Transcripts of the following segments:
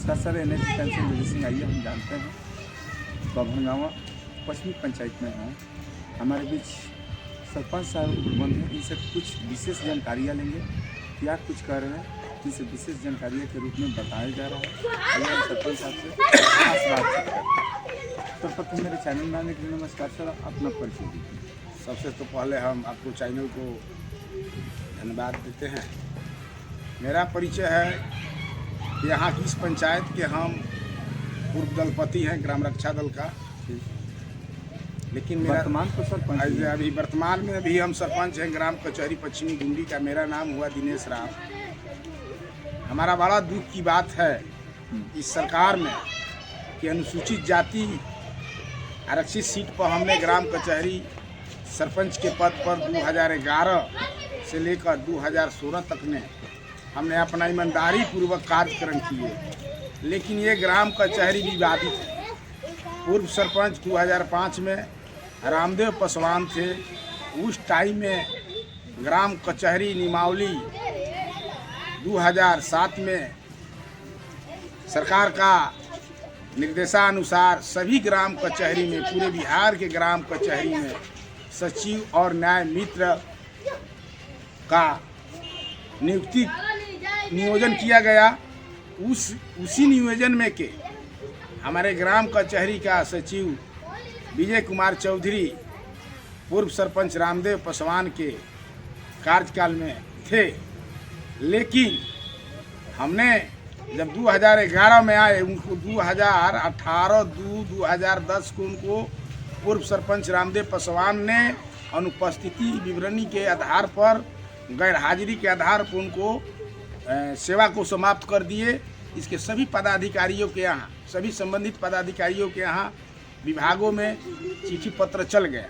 नमस्कार sir, NH cancel Vijay Singh आइए। हम जानते हैं बभनगांवा पश्चिमी पंचायत में हैं। हमारे बीच सरपंच साहब उपबंध हैं। इनसे कुछ विशेष जानकारियाँ लेंगे। क्या कुछ कर रहे हैं इनसे विशेष जानकारियों के रूप में बताया जा रहा है। आइए हम सरपंच साहब से खास बातचीत करते हैं। तो प्रथम मेरे चैनल में आने के लिए नमस्कार सर, अपना परिचय दीजिए। सबसे तो पहले हम आपको चैनल को धन्यवाद देते हैं। मेरा परिचय है यहाँ की इस पंचायत के हम पूर्व दलपति हैं ग्राम रक्षा दल का, लेकिन मेरा वर्तमान तो सरपंच अभी वर्तमान में भी हम सरपंच हैं ग्राम कचहरी पश्चिमी गुंडी का। मेरा नाम हुआ दिनेश राम। हमारा बड़ा दुख की बात है इस सरकार में कि अनुसूचित जाति आरक्षित सीट पर हमने ग्राम कचहरी सरपंच के पद पर 2011 से लेकर 2016 तक में हमने अपना ईमानदारी पूर्वक कार्यक्रम किए, लेकिन ये ग्राम कचहरी विवादित है। पूर्व सरपंच 2005 में रामदेव पासवान थे। उस टाइम में ग्राम कचहरी निमावली 2007 में सरकार का निर्देशानुसार सभी ग्राम कचहरी में, पूरे बिहार के ग्राम कचहरी में सचिव और न्याय मित्र का नियोजन किया गया। उसी नियोजन में के हमारे ग्राम कचहरी का सचिव विजय कुमार चौधरी पूर्व सरपंच रामदेव पासवान के कार्यकाल में थे, लेकिन हमने जब 2011 में आए उनको 2010 को उनको पूर्व सरपंच रामदेव पासवान ने अनुपस्थिति विवरणी के आधार पर, गैर हाजिरी के आधार पर उनको सेवा को समाप्त कर दिए। इसके सभी पदाधिकारियों के यहाँ, सभी संबंधित पदाधिकारियों के यहाँ विभागों में चिट्ठी पत्र चल गया,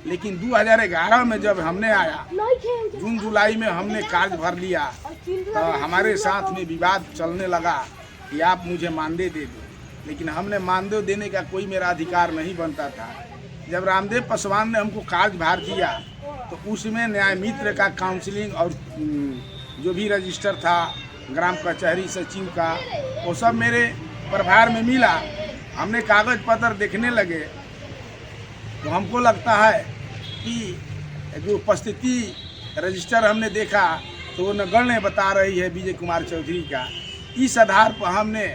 लेकिन 2011 में जब हमने आया, जून जुलाई में हमने कार्य भर लिया, तो हमारे साथ में विवाद चलने लगा कि आप मुझे मानदेय दे दो, लेकिन हमने मानदेय देने का कोई मेरा अधिकार नहीं बनता था। जब रामदेव पासवान ने हमको कार्यभार दिया तो उसमें न्याय मित्र का काउंसलिंग और जो भी रजिस्टर था ग्राम कचहरी सचिव का, वो सब मेरे प्रभार में मिला। हमने कागज पत्र देखने लगे तो हमको लगता है कि जो उपस्थिति रजिस्टर हमने देखा तो वो नगण्य बता रही है विजय कुमार चौधरी का। इस आधार पर हमने,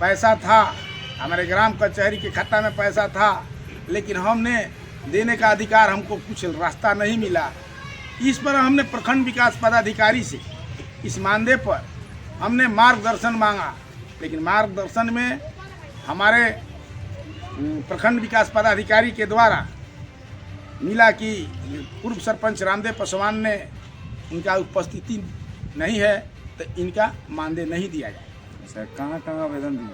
पैसा था हमारे ग्राम कचहरी के खाता में, पैसा था, लेकिन हमने देने का अधिकार, हमको कुछ रास्ता नहीं मिला। इस पर हमने प्रखंड विकास पदाधिकारी से इस मानदेय पर हमने मार्गदर्शन मांगा, लेकिन मार्गदर्शन में हमारे प्रखंड विकास पदाधिकारी के द्वारा मिला कि पूर्व सरपंच रामदेव पासवान ने, उनका उपस्थिति नहीं है तो इनका मानदेय नहीं दिया जाए। सर कहाँ आवेदन दिए?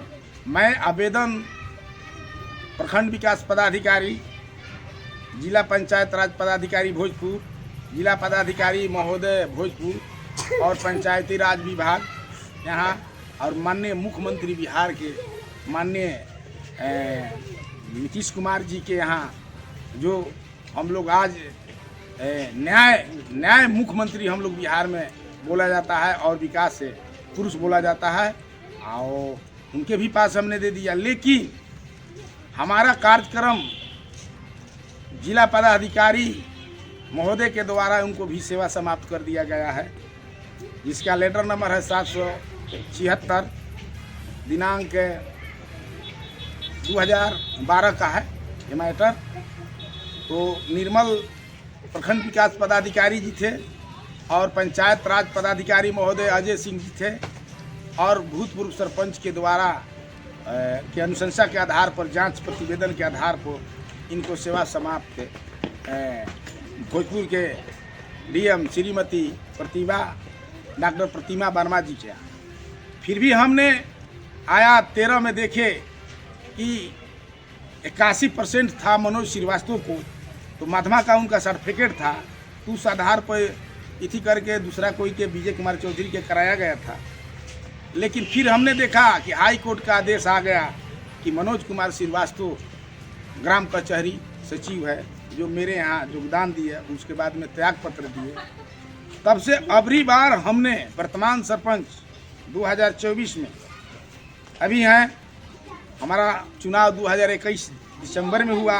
मैं आवेदन प्रखंड विकास पदाधिकारी, जिला पंचायत राज पदाधिकारी भोजपुर, जिला पदाधिकारी महोदय भोजपुर और पंचायती राज विभाग यहाँ, और माननीय मुख्यमंत्री बिहार के माननीय नीतीश कुमार जी के यहाँ, जो हम लोग आज न्याय मुख्यमंत्री हम लोग बिहार में बोला जाता है और विकास से पुरुष बोला जाता है, और उनके भी पास हमने दे दिया। लेकिन हमारा कार्यक्रम जिला पदाधिकारी महोदय के द्वारा उनको भी सेवा समाप्त कर दिया गया है, जिसका लेटर नंबर है 776 दिनांक 2012 का है ये मैटर। तो निर्मल प्रखंड विकास पदाधिकारी जी थे और पंचायत राज पदाधिकारी महोदय अजय सिंह जी थे, और भूतपूर्व सरपंच के द्वारा के अनुशंसा के आधार पर, जांच प्रतिवेदन के आधार पर इनको सेवा समाप्त भोजपुर के डीएम श्रीमती डॉक्टर प्रतिमा वर्मा जी के। फिर भी हमने आया 13 में देखे कि 81% था मनोज श्रीवास्तव को, तो मध्यमा का उनका सर्टिफिकेट था, तो उस आधार पर इसी करके दूसरा कोई के विजय कुमार चौधरी के कराया गया था। लेकिन फिर हमने देखा कि हाई कोर्ट का आदेश आ गया कि मनोज कुमार श्रीवास्तव ग्राम कचहरी सचिव है, जो मेरे यहाँ योगदान दिए, उसके बाद में त्याग पत्र दिए। तब से अबरी बार हमने वर्तमान सरपंच 2024 में अभी हैं। हमारा चुनाव 2021 दिसंबर में हुआ।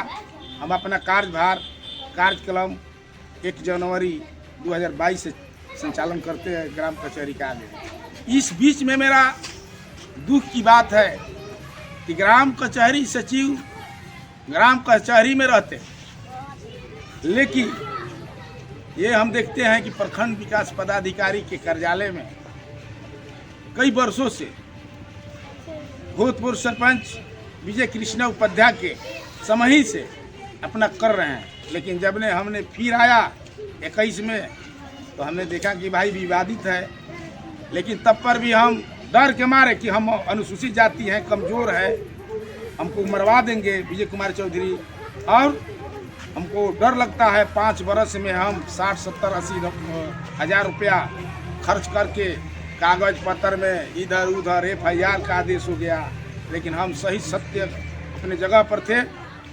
हम अपना कार्यक्रम 1 जनवरी 2022 से संचालन करते हैं ग्राम कचहरी का आगे। इस बीच में मेरा दुख की बात है कि ग्राम कचहरी सचिव ग्राम कचहरी में रहते, लेकिन ये हम देखते हैं कि प्रखंड विकास पदाधिकारी के कार्यालय में कई वर्षों से भूतपूर्व सरपंच विजय कृष्ण उपाध्याय के समय ही से अपना कर रहे हैं। लेकिन जब ने हमने फिर आया 21 में तो हमने देखा कि भाई विवादित है, लेकिन तब पर भी हम डर के मारे कि हम अनुसूचित जाति हैं, कमज़ोर है, हमको मरवा देंगे विजय कुमार चौधरी, और हमको डर लगता है 5 वर्ष में हम 60, 70, 80 हज़ार रुपया खर्च करके कागज पत्र में इधर उधर FIR का आदेश हो गया। लेकिन हम सही सत्य अपने जगह पर थे,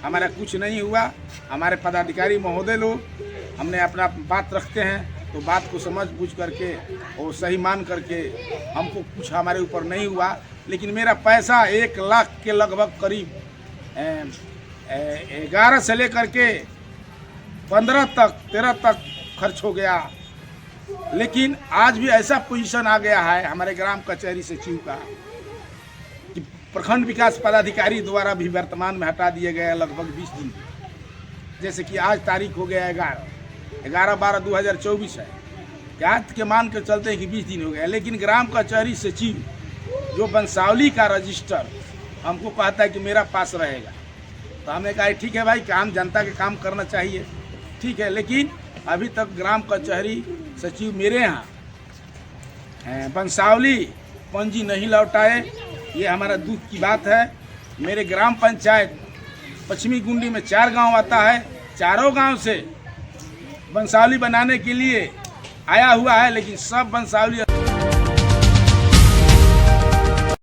हमारा कुछ नहीं हुआ। हमारे पदाधिकारी महोदय लोग हमने अपना बात रखते हैं तो बात को समझ बूझ करके और सही मान करके हमको कुछ हमारे ऊपर नहीं हुआ। लेकिन मेरा पैसा 1 लाख के लगभग करीब 11 से लेकर के 15 तक 13 तक खर्च हो गया। लेकिन आज भी ऐसा पोजीशन आ गया है हमारे ग्राम कचहरी सचिव का कि प्रखंड विकास पदाधिकारी द्वारा भी वर्तमान में हटा दिए गए लगभग 20 दिन। जैसे कि आज तारीख हो गया 11/12/2024 है, आज के मान के चलते हैं कि 20 दिन हो गया। लेकिन ग्राम कचहरी सचिव जो वंशावली का रजिस्टर हमको कहता है कि मेरा पास रहेगा, तो हमने कहा ठीक है भाई, काम जनता के काम करना चाहिए, ठीक है। लेकिन अभी तक ग्राम कचहरी सचिव मेरे यहाँ वंशावली पंजी नहीं लौटाए, ये हमारा दुख की बात है। मेरे ग्राम पंचायत पश्चिमी गुंडी में 4 गांव आता है, चारों गांव से वंशावली बनाने के लिए आया हुआ है, लेकिन सब वंशावली